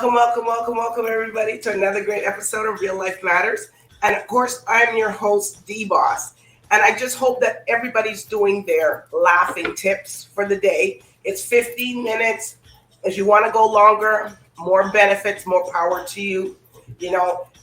Welcome, everybody, to another great episode of Real Life Matters. And of course, I'm your host, DBoss. And I just hope that everybody's doing their laughing tips for the day. It's 15 minutes. If you want to go longer, more benefits, more power to you,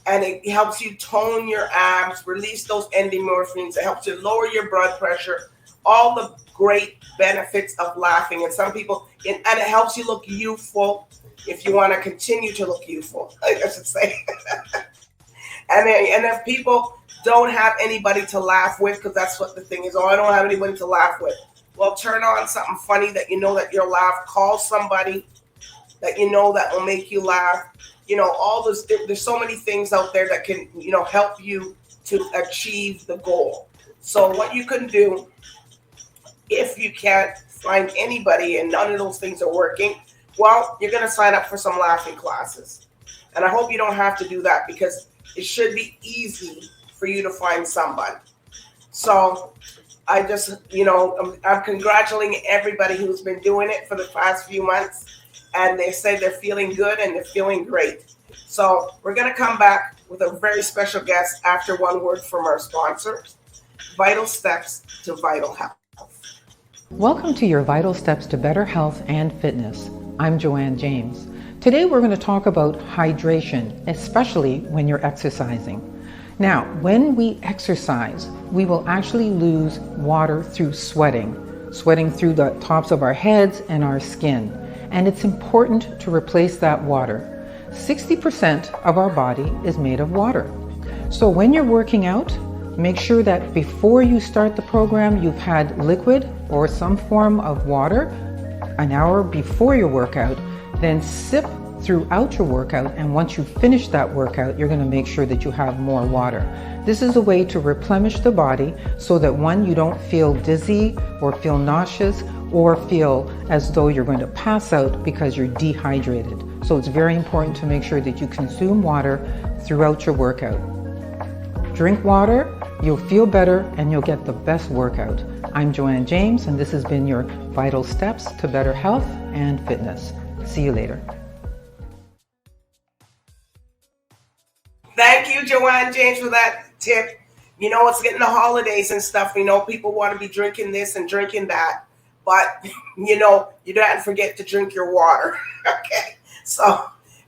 and it helps you tone your abs, release those endorphins. It helps you lower your blood pressure, all the great benefits of laughing. And some people, and it helps you look youthful. If you want to continue to look youthful, I should say. and if people don't have anybody to laugh with, because that's what the thing is, I don't have anybody to laugh with. Well, turn on something funny that you know that you'll laugh. Call somebody that you know that will make you laugh. All this. There's so many things out there that can, help you to achieve the goal. So what you can do, if you can't find anybody and none of those things are working, well, you're going to sign up for some laughing classes. And I hope you don't have to do that, because it should be easy for you to find somebody. So I just, I'm congratulating everybody who's been doing it for the past few months. And they say they're feeling good and they're feeling great. So we're going to come back with a very special guest after one word from our sponsors. Vital Steps to Vital Health. Welcome to your Vital Steps to Better Health and Fitness. I'm Joanne James. Today we're going to talk about hydration, especially when you're exercising. Now, when we exercise, we will actually lose water through sweating through the tops of our heads and our skin. And it's important to replace that water. 60% of our body is made of water. So when you're working out, make sure that before you start the program, you've had liquid or some form of water an hour before your workout, then sip throughout your workout. And once you finish that workout, you're going to make sure that you have more water. This is a way to replenish the body so that, one, you don't feel dizzy or feel nauseous or feel as though you're going to pass out because you're dehydrated. So it's very important to make sure that you consume water throughout your workout. Drink water, you'll feel better, and you'll get the best workout. I'm Joanne James, and this has been your Vital Steps to Better Health and Fitness. See you later. Thank you, Joanne James, for that tip. It's getting the holidays and stuff. People want to be drinking this and drinking that. But, you don't forget to drink your water. Okay. So,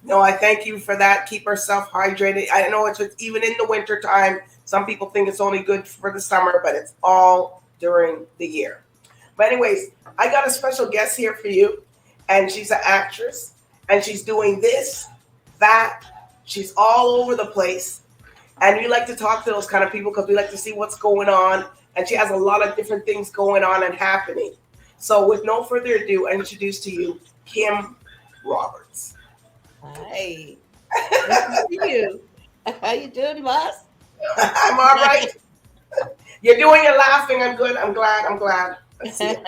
I thank you for that. Keep ourselves hydrated. I know it's even in the winter time. Some people think it's only good for the summer, but it's all during the year. But anyways, I got a special guest here for you. And she's an actress. And she's doing this, that. She's all over the place. And we like to talk to those kind of people because we like to see what's going on. And she has a lot of different things going on and happening. So with no further ado, I introduce to you Kim Roberts. Hi. Nice to see you. How you doing, boss? I'm all right. You're doing your laughing. I'm good. I'm glad. Let's see it.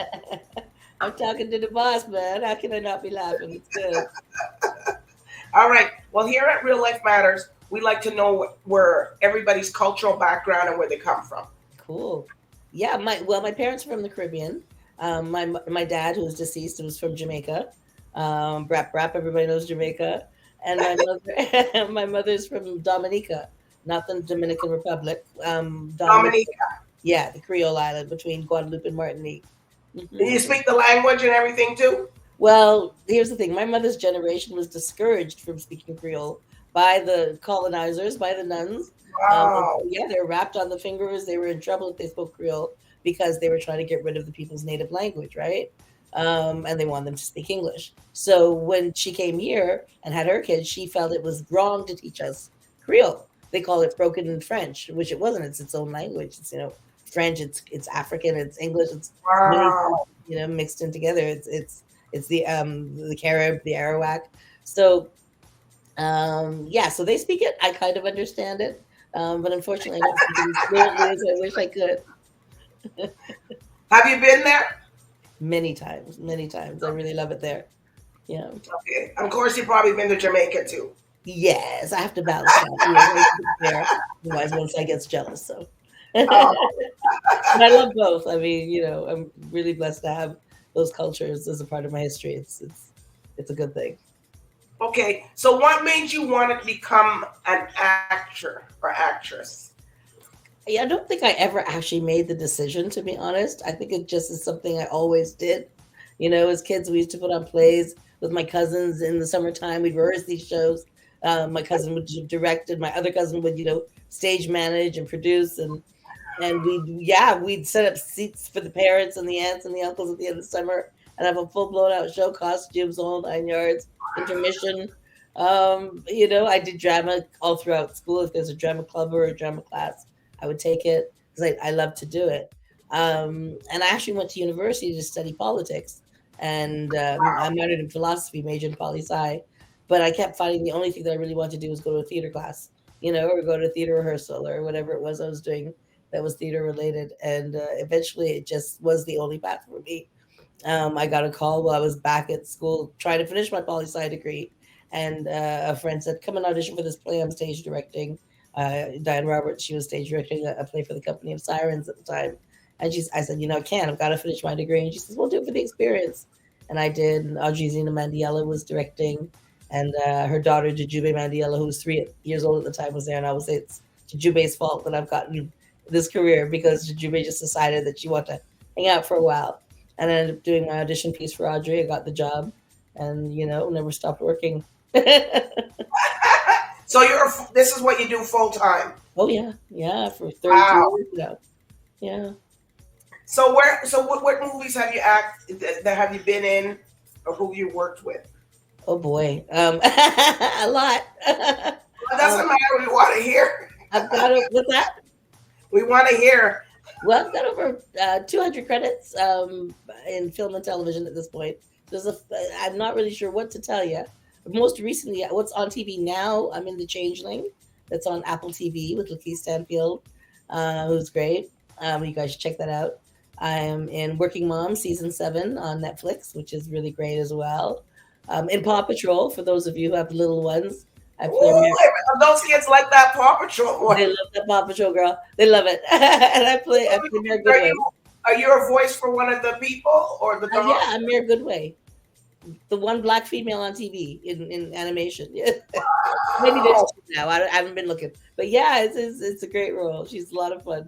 I'm talking to the boss, man. How can I not be laughing? It's good. All right. Well, here at Real Life Matters, we like to know where everybody's cultural background and where they come from. Cool. Yeah. My parents are from the Caribbean. My dad, who's deceased, was from Jamaica. Brap. Everybody knows Jamaica. And my mother's from Dominica, not the Dominican Republic. Dominica. Yeah, the Creole island between Guadeloupe and Martinique. Mm-hmm. Do you speak the language and everything too? Well, here's the thing. My mother's generation was discouraged from speaking Creole by the colonizers, by the nuns. Wow. They're wrapped on the fingers. They were in trouble if they spoke Creole because they were trying to get rid of the people's native language, right? And they wanted them to speak English. So when she came here and had her kids, she felt it was wrong to teach us Creole. They call it broken French, which it wasn't. It's its own language. It's French. It's African. It's English. It's wow. Mixed in together. It's the Carib, the Arawak. So so they speak it. I kind of understand it, but unfortunately, I don't speak it as fluently as I wish I could. Have you been there? Many times. I really love it there. Yeah. Okay. Of course, you've probably been to Jamaica too. Yes, I have to balance that. There. Otherwise, one side gets jealous. So, but I love both. I mean, I'm really blessed to have those cultures as a part of my history. It's a good thing. Okay, so what made you want to become an actor or actress? Yeah, I don't think I ever actually made the decision, to be honest. I think it just is something I always did. As kids, we used to put on plays with my cousins in the summertime. We'd rehearse these shows. My cousin would direct, and my other cousin would, stage manage and produce, and we'd set up seats for the parents and the aunts and the uncles at the end of the summer, and have a full blown out show, costumes, all 9 yards, intermission. I did drama all throughout school. If there's a drama club or a drama class, I would take it because I love to do it. And I actually went to university to study politics, and I minored in philosophy, majored in poli sci. But I kept finding the only thing that I really wanted to do was go to a theater class, or go to theater rehearsal or whatever it was I was doing that was theater related. And eventually, it just was the only path for me. I got a call while I was back at school trying to finish my poli sci degree, and a friend said, "Come and audition for this play I'm stage directing." Diane Roberts, she was stage directing a play for the Company of Sirens at the time. And I said, I can't. I've got to finish my degree. And she says, "We'll do it for the experience." And I did. And Audrey-Zena Mandiella was directing. And her daughter, Jujube Mandiella, who was 3 years old at the time, was there. And I would say it's Jujube's fault that I've gotten this career, because Jujube just decided that she wanted to hang out for a while. And I ended up doing my audition piece for Audrey. I got the job and, never stopped working. So this is what you do full time? Oh, yeah. Yeah, for 32 years now. Yeah. So what movies have you that have you been in, or who you worked with? Oh boy, a lot. It doesn't matter. We want to hear. I've got what's that? We want to hear. Well, I've got over 200 credits in film and television at this point. I'm not really sure what to tell you. Most recently, what's on TV now? I'm in The Changeling. That's on Apple TV with Lakeith Stanfield, who's great. You guys should check that out. I'm in Working Mom season 7 on Netflix, which is really great as well. In Paw Patrol, for those of you who have little ones. Those kids like that Paw Patrol one. They love that Paw Patrol, girl. They love it. And I play Mayor Goodway. Are you a voice for one of the people or the dog? Yeah, I'm Mayor Goodway. The one black female on TV in animation. Yeah. Maybe there's two now. I haven't been looking. But yeah, it's a great role. She's a lot of fun.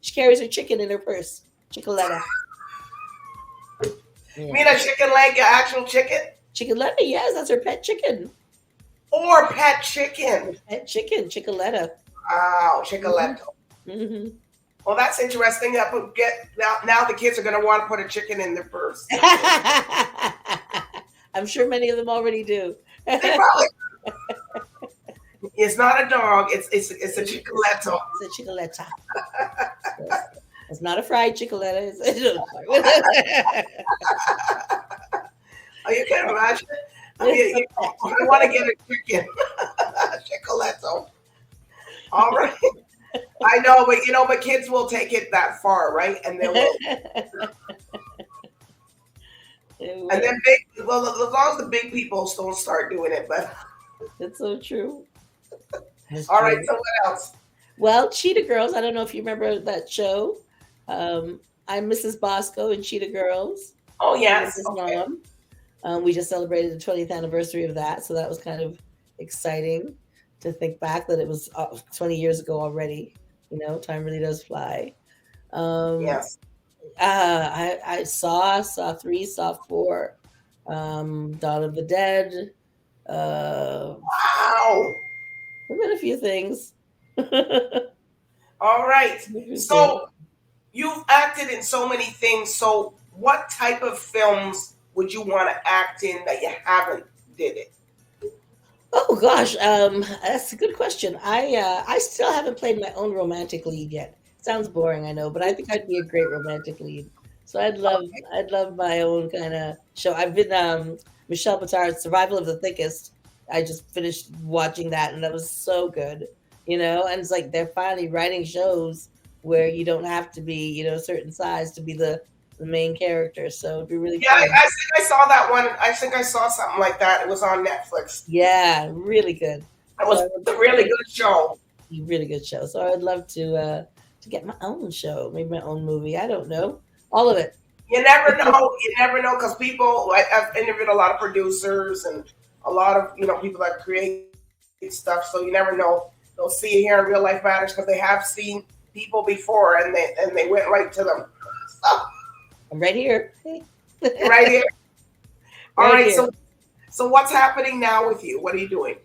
She carries her chicken in her purse. Chickaletta. You mean a chicken leg, your actual chicken? Chickaletta, yes, that's her pet chicken. Or pet chicken. Pet chicken, Chickaletta. Wow, Chickaletta. Mm-hmm. Well, that's interesting. Now the kids are going to want to put a chicken in their purse. I'm sure many of them already do. It's not a dog. It's a Chickaletta. It's a Chickaletta. It's not a fried Chickaletta. Oh, you can imagine. You want to get a chicken. Chickaletta. All right. I know, but kids will take it that far, right? And they will. And then as long as the big people don't start doing it, but it's so true. All right, so what else? Well, Cheetah Girls. I don't know if you remember that show. I'm Mrs. Bosco in Cheetah Girls. Oh yes, okay. Mom. We just celebrated the 20th anniversary of that, so that was kind of exciting to think back that it was 20 years ago already. Time really does fly. Yes. I saw 3, saw 4. Dawn of the Dead. Wow. There's been a few things. All right. So you've acted in so many things. So what type of films would you want to act in that you haven't did it? Oh gosh, that's a good question. I still haven't played my own romantic lead yet. Sounds boring, I know, but I think I'd be a great romantic lead. So I'd love my own kind of show. I've been Michelle Pittard's Survival of the Thickest. I just finished watching that, and that was so good. And it's like they're finally writing shows where you don't have to be, a certain size to be the main character. So it'd be really fun. I think I saw that one. I think I saw something like that. It was on Netflix. Yeah, really good. It was a really good show. Really good show. So I'd love to get my own show, maybe my own movie. I don't know. All of it. You never know. You never know because people, like, I've interviewed a lot of producers and a lot of people that create stuff. So you never know. They'll see you here in Real Life Matters because they have seen people before and they went right to them. So, I'm right here. right here. All right. Here. So what's happening now with you? What are you doing?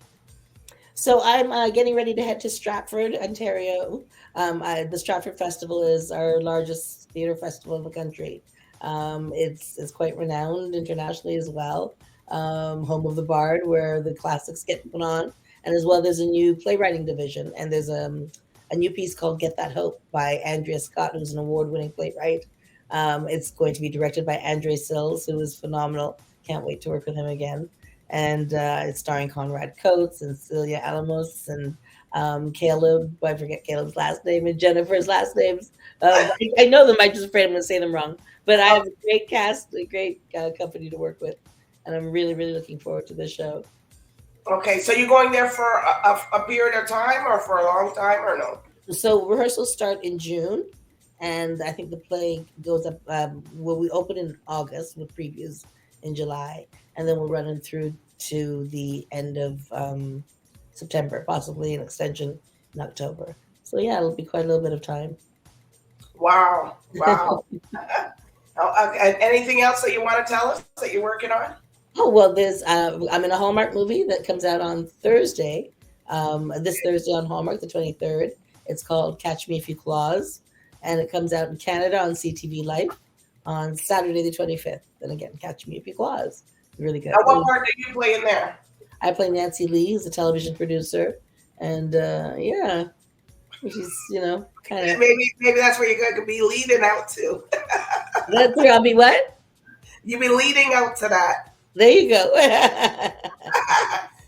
So I'm getting ready to head to Stratford, Ontario. The Stratford Festival is our largest theater festival in the country. It's quite renowned internationally as well. Home of the Bard, where the classics get put on, and as well there's a new playwriting division, and there's a new piece called "Get That Hope" by Andrea Scott, who's an award-winning playwright. It's going to be directed by Andre Sills, who is phenomenal. Can't wait to work with him again. And it's starring Conrad Coates and Celia Alamos and Caleb. I forget Caleb's last name and Jennifer's last names. I know them. I'm just afraid I'm going to say them wrong. But I have a great cast, a great company to work with, and I'm really, really looking forward to this show. Okay, so you're going there for a period of time, or for a long time, or no? So rehearsals start in June, and I think the play goes up. We open in August with previews in July, and then we're running through to the end of September, possibly an extension in October. So yeah, it'll be quite a little bit of time. Wow. Anything else that you want to tell us that you're working on? Oh, well, there's I'm in a Hallmark movie that comes out on Thursday, this Thursday on Hallmark, the 23rd. It's called Catch Me If You Claws, and it comes out in Canada on CTV Life on Saturday the 25th. And again, Catch Me If You Claws. Really good. Now, what part do you play in there? I play Nancy Lee, who's a television producer, and yeah, she's kind of maybe that's where you're going to be leading out to. That's where I'll be what? You'll be leading out to that. There you go.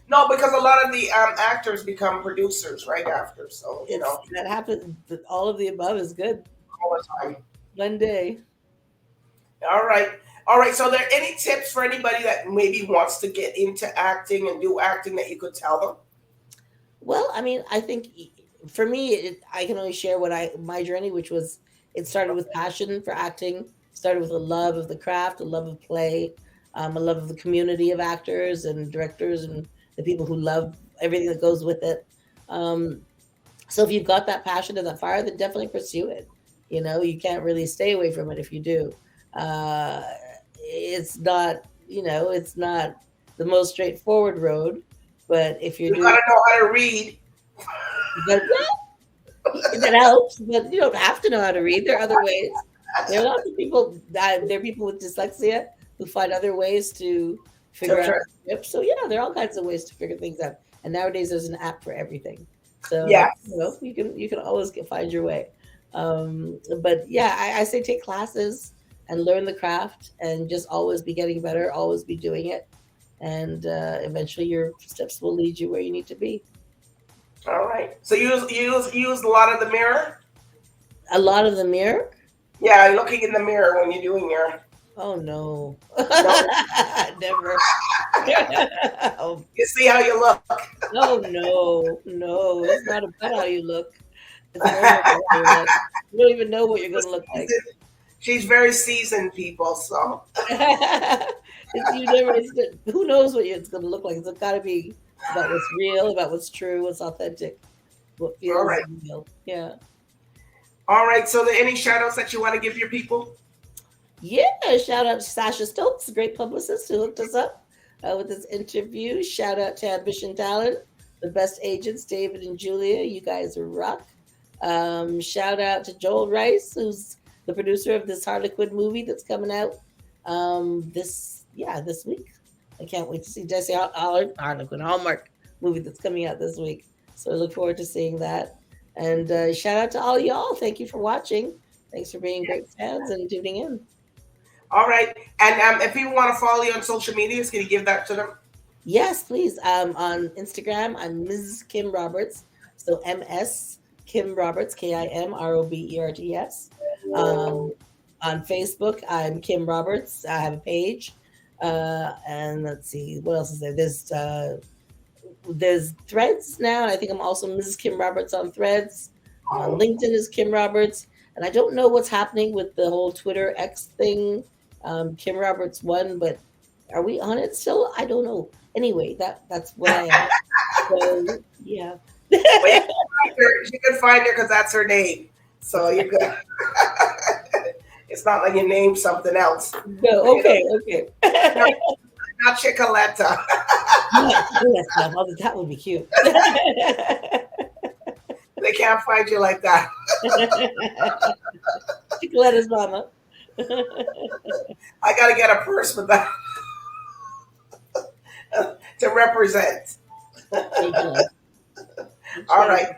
No, because a lot of the actors become producers right after, so that happens. All of the above is good. All the time. One day. All right. So, are there any tips for anybody that maybe wants to get into acting and do acting that you could tell them? Well, I mean, I think for me, I can only share my journey, which was it started with passion for acting, started with a love of the craft, a love of play, a love of the community of actors and directors and the people who love everything that goes with it. So if you've got that passion and that fire, then definitely pursue it. You can't really stay away from it if you do. It's not the most straightforward road, but if you gotta know how to read. That helps, but you don't have to know how to read. There are other ways. There are lots of people. There are people with dyslexia who find other ways to figure out scripts. So yeah, there are all kinds of ways to figure things out. And nowadays, there's an app for everything. So you can always find your way. But yeah, I say take classes and learn the craft, and just always be getting better, always be doing it, and eventually your steps will lead you where you need to be. All right. So you use a lot of the mirror? A lot of the mirror? Yeah, looking in the mirror when you're doing your... Oh, no. Never. You see how you look. Oh, no. It's not about how you look. It's about how you look. You don't even know what you're going to look like. She's very seasoned, people, so... Who knows what it's going to look like? It's got to be about what's real, about what's true, what's authentic, what feels real. Yeah. All right. So, are there any shout outs that you want to give your people? Yeah. Shout out to Sasha Stokes, a great publicist who hooked us up with this interview. Shout out to Ambition Talent, the best agents, David and Julia. You guys rock. Shout out to Joel Rice, who's the producer of this Harlequin movie that's coming out this week. I can't wait to see Jesse Harlequin Hallmark movie that's coming out this week. So I look forward to seeing that. And shout out to all y'all. Thank you for watching. Thanks for being great fans and tuning in. All right. And if people want to follow you on social media, can you give that to them? Yes, please. On Instagram, I'm Ms. Kim Roberts. So MS Kim Roberts, KIMROBERTS. On Facebook, I'm Kim Roberts. I have a page. And let's see, what else is there? There's Threads now. I think I'm also Mrs. Kim Roberts on Threads. On LinkedIn is Kim Roberts. And I don't know what's happening with the whole Twitter X thing. Kim Roberts won, but are we on it still? I don't know. Anyway, that's what I am. So yeah. Well, you can find her because that's her name. So you're good. It's not like you name something else. No, okay, okay. Not Chicoletta. That would be cute. They can't find you like that. Chicoletta's mama. I got to get a purse with that to represent. All right.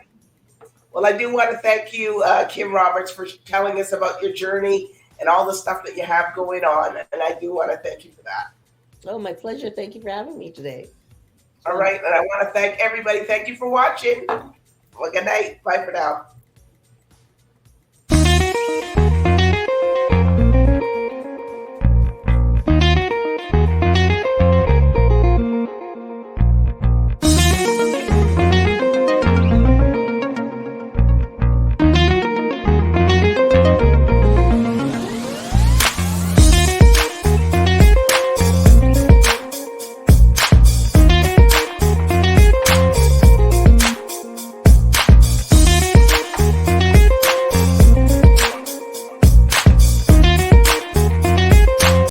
Well, I do want to thank you, Kim Roberts, for telling us about your journey and all the stuff that you have going on. And I do want to thank you for that. Oh, my pleasure. Thank you for having me today. All right. And I want to thank everybody. Thank you for watching. Well, good night. Bye for now.